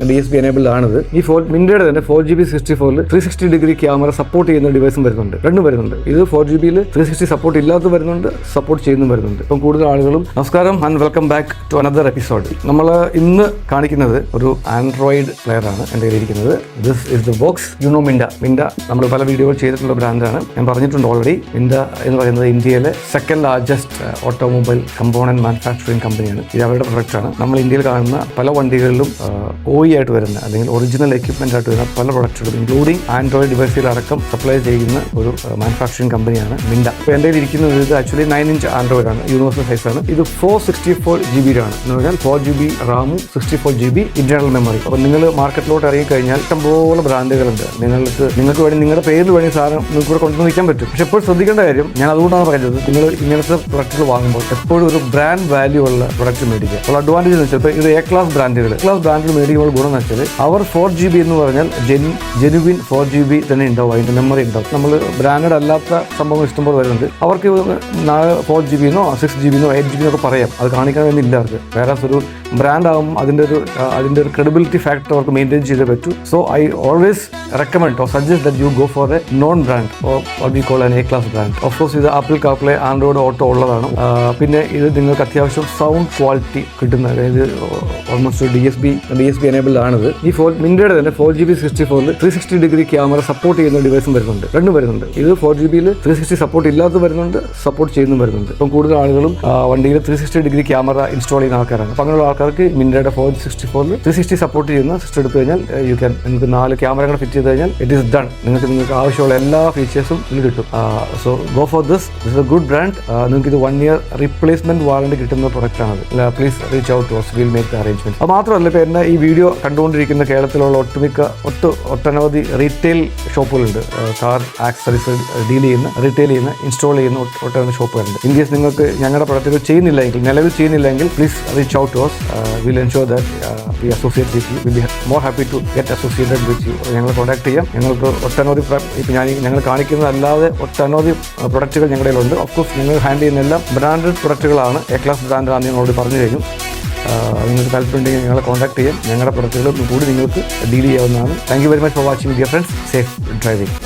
DSP enabled ആണിത്. ഈ മിൻ്റയുടെ തന്നെ 4GB 64 360 ക്യാമറ സപ്പോർട്ട് ചെയ്യുന്ന ഡിവൈസും വരുന്നുണ്ട്. രണ്ടും വരുന്നുണ്ട്. ഇത് 4GB 360 സപ്പോർട്ട് ഇല്ലാത്ത വരുന്നുണ്ട്, സപ്പോർട്ട് ചെയ്യുന്നതും വരുന്നുണ്ട്. ഇപ്പം കൂടുതൽ ആളുകളും നമസ്കാരം and welcome back to another episode. നമ്മൾ ഇന്ന് കാണിക്കുന്നത് ഒരു ആൻഡ്രോയിഡ് പ്ലെയർ ആണ് എൻ്റെ കയ്യിലിരിക്കുന്നത്. This is the box. മിൻഡ നമ്മൾ പല വീഡിയോകൾ ചെയ്തിട്ടുള്ള ബ്രാൻഡാണ്. ഞാൻ പറഞ്ഞിട്ടുണ്ട് ഓൾറെഡി. മിൻഡ എന്ന് പറയുന്നത് ഇന്ത്യയിലെ second largest automobile component manufacturing കമ്പനിയാണ്. ഇത് അവരുടെ പ്രൊഡക്റ്റാണ്. നമ്മൾ ഇന്ത്യയിൽ കാണുന്ന പല വണ്ടികളിലും ആയിട്ട് വരുന്ന അല്ലെങ്കിൽ ഒറിജിനൽ എക്യുപ്മെന്റ് ആയിട്ട് വരുന്ന പല പ്രൊഡക്റ്റുകളും ഇൻക്ലൂഡിംഗ് ആൻഡ്രോയിഡ് ഡിവൈസുകളടക്കം സപ്ലൈ ചെയ്യുന്ന ഒരു മാനുഫാക്ചറിംഗ് കമ്പനിയാണ് മിൻഡ. ഇപ്പോൾ എൻ്റെ ഇരിക്കുന്നത് ഇത് ആക്ച്വലി 9-inch ആൻഡ്രോയിഡ് ആണ്, യൂണിവേഴ്സൽ സൈസാണ്. ഇത് 464GB ആണ് എന്ന് പറഞ്ഞാൽ 4GB റാമും 64GB ഇന്റേണൽ മെമ്മറി. അപ്പോൾ നിങ്ങൾ മാർക്കറ്റിലോട്ട് ഇറങ്ങിക്കഴിഞ്ഞാൽ ഇഷ്ടംപോലെ ബ്രാൻഡുകളുണ്ട്. നിങ്ങൾക്ക് വേണ്ടി നിങ്ങളുടെ പേരിൽ വേണ്ടി സാധനം നിങ്ങൾക്ക് ഇവിടെ കൊണ്ടുവന്ന് വയ്ക്കാൻ പറ്റും. പക്ഷെ എപ്പോഴും ശ്രദ്ധിക്കേണ്ട കാര്യം, ഞാൻ അതുകൊണ്ടാണ് പറയുന്നത്, നിങ്ങൾ ഇങ്ങനത്തെ പ്രൊഡക്റ്റുകൾ വാങ്ങുമ്പോൾ എപ്പോഴും ഒരു ബ്രാൻഡ് വാല്യൂ ഉള്ള പ്രൊഡക്റ്റ് മേടിക്കുക. അപ്പോൾ അഡ്വാൻറ്റേജ് എന്ന് വെച്ചാൽ ഇപ്പോൾ ഇത് എ ക്ലാസ് ബ്രാൻഡുകൾ മേടിക്കുമ്പോൾ ഗുണം എന്ന് വെച്ചാൽ അവർ 4GB എന്ന് പറഞ്ഞാൽ ജെനുവിൻ 4GB തന്നെ ഉണ്ടാവും, അതിൻ്റെ മെമ്മറി ഉണ്ടാവും. നമ്മൾ ബ്രാൻഡഡ് അല്ലാത്ത സംഭവം ഇഷ്ടംപോലെ വരുന്നുണ്ട്. അവർക്ക് 4GB 6GB 8GB ഒക്കെ പറയാം, അത് കാണിക്കാൻ വേണ്ടിയില്ല അവർക്ക്. വേറെ ഒരു ബ്രാൻഡ് ആകും അതിൻ്റെ ഒരു ക്രെഡിബിലിറ്റി ഫാക്ടർ അവർക്ക് മെയിൻറ്റെയിൻ ചെയ്തേ പറ്റൂ. So I always recommend or suggest that you go for A non brand or what we call an A class brand. Of course ഇത് ആപ്പിൾ കാർപ്ലേ ആൻഡ്രോയിഡ് ഓട്ടോ ഉള്ളതാണ്. പിന്നെ ഇത് നിങ്ങൾക്ക് അത്യാവശ്യം സൗണ്ട് ക്വാളിറ്റി കിട്ടുന്ന, അതായത് ഓൾമോസ്റ്റ് DSP enabled ആണിത്. ഈ മിൻ്റയുടെ തന്നെ 4GB 64 360 ക്യാമറ സപ്പോർട്ട് ചെയ്യുന്ന ഡിവൈസും വരുന്നുണ്ട്. രണ്ടും വരുന്നുണ്ട്. ഇത് 4GB 360 സപ്പോർട്ട് ഇല്ലാത്ത വരുന്നുണ്ട്, സപ്പോർട്ട് ചെയ്യുന്നതും വരുന്നുണ്ട്. ഇപ്പം കൂടുതൽ ആളുകളും വണ്ടിയിൽ 360 ക്യാമറ ഇൻസ്റ്റാൾ ചെയ്യുന്ന ആൾക്കാരാണ്. അപ്പം അങ്ങനെയുള്ള ആൾക്കാർക്ക് മിൻ്റയുടെ 464 360 സപ്പോർട്ട് ചെയ്യുന്ന സിസ്റ്റം എടുത്തു കഴിഞ്ഞാൽ നിങ്ങൾക്ക് 4 ക്യാമറകൾ ഫിറ്റ് ചെയ്ത് കഴിഞ്ഞാൽ ഇറ്റ് ഈസ് ഡൺ. നിങ്ങൾക്ക് ആവശ്യമുള്ള എല്ലാ ഫീച്ചേഴ്സും ഇതിൽ കിട്ടും. So go for this is a good brand. നിങ്ങൾക്ക് ഇത് 1 year റീപ്ലേസ്മെന്റ് വാറണ്ടി കിട്ടുന്ന പ്രൊഡക്റ്റ് ആണത്. Please reach out to us, we'll make the arrangement. അത് മാത്രമല്ല, ഇപ്പോൾ എന്നെ ഈ വീഡിയോ കണ്ടുകൊണ്ടിരിക്കുന്ന കേരളത്തിലുള്ള ഒട്ടനവധി റീറ്റെയിൽ ഷോപ്പുകളുണ്ട്. കാർ ആക്സസറീസ് റീറ്റെയിൽ ചെയ്യുന്ന ഇൻസ്റ്റാൾ ചെയ്യുന്ന ഒട്ടനവധി ഷോപ്പുകളുണ്ട്. ഇൻ കേസ് നിങ്ങൾക്ക് ഞങ്ങളുടെ പ്രൊഡക്റ്റുകൾ നിലവിൽ ചെയ്യുന്നില്ലെങ്കിൽ please reach out to us. We'll ensure that we associate with you. We'll be more happy to get associated with you. ഞങ്ങൾ കോൺടാക്ട് ചെയ്യാം. ഞങ്ങൾക്ക് ഒട്ടനവധി ഇപ്പോൾ ഞങ്ങൾ കാണിക്കുന്ന അല്ലാതെ ഒട്ടനവധി പ്രൊഡക്റ്റുകൾ ഞങ്ങളുടെ കയ്യിലുണ്ട്. ഓഫ്കോഴ്സ് ഞങ്ങൾ ഹാൻഡിൽ ചെയ്യുന്ന എല്ലാം ബ്രാൻഡഡ് പ്രൊഡക്റ്റുകളാണ്. എ ക്ലാസ് ബ്രാൻഡാണെന്ന് ഞങ്ങളോട് പറഞ്ഞു കഴിഞ്ഞു. നിങ്ങൾക്ക് താല്പര്യമുണ്ടെങ്കിൽ ഞങ്ങളെ കോൺടാക്ട് ചെയ്യാം. ഞങ്ങളുടെ പ്രൊഡക്റ്റുകൾ കൂടി നിങ്ങൾക്ക് ഡീൽ ചെയ്യാവുന്നതാണ്. Thank you very much for watching dear friends. Safe driving.